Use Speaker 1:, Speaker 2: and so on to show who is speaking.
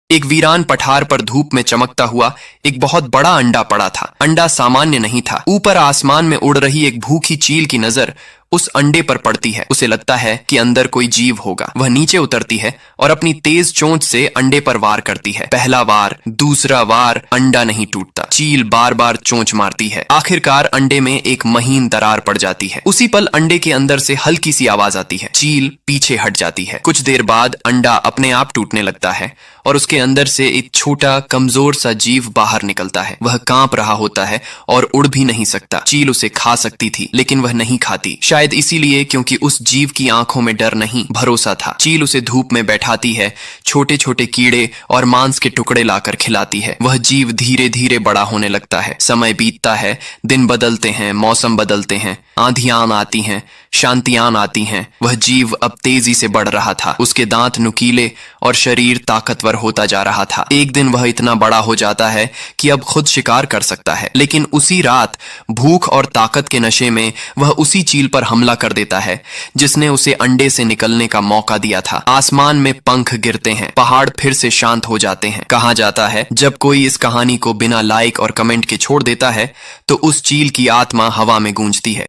Speaker 1: एक वीरान पठार पर धूप में चमकता हुआ एक बहुत बड़ा अंडा पड़ा था। अंडा सामान्य नहीं था। ऊपर आसमान में उड़ रही एक भूखी चील की नजर उस अंडे पर पड़ती है। उसे लगता है कि अंदर कोई जीव होगा। वह नीचे उतरती है और अपनी तेज चोंच से अंडे पर वार करती है। पहला वार, दूसरा वार, अंडा नहीं टूटता। चील बार बार चोंच मारती है। आखिरकार अंडे में एक महीन दरार पड़ जाती है। उसी पल अंडे के अंदर से हल्की सी आवाज आती है। चील पीछे हट जाती है। कुछ देर बाद अंडा अपने आप टूटने लगता है और उसके अंदर से एक छोटा कमजोर सा जीव बाहर निकलता है। वह कांप रहा होता है और उड़ भी नहीं सकता। चील उसे खा सकती थी लेकिन वह नहीं खाती, शायद इसीलिए क्योंकि उस जीव की आंखों में डर नहीं, भरोसा था। चील उसे धूप में बैठाती है, छोटे छोटे कीड़े और मांस के टुकड़े लाकर खिलाती है। वह जीव धीरे धीरे बड़ा होने लगता है। समय बीतता है, दिन बदलते हैं, मौसम बदलते हैं, आंधियां आती हैं, शांतियां आती हैं। वह जीव अब तेजी से बढ़ रहा था। उसके दांत नुकीले और शरीर ताकतवर होता जा रहा था। एक दिन वह इतना बड़ा हो जाता है कि अब खुद शिकार कर सकता है। लेकिन उसी रात भूख और ताकत के नशे में वह उसी चील पर हमला कर देता है जिसने उसे अंडे से निकलने का मौका दिया था। आसमान में पंख गिरते हैं, पहाड़ फिर से शांत हो जाते हैं। कहा जाता है जब कोई इस कहानी को बिना लाइक और कमेंट के छोड़ देता है तो उस चील की आत्मा हवा में गूंजती है।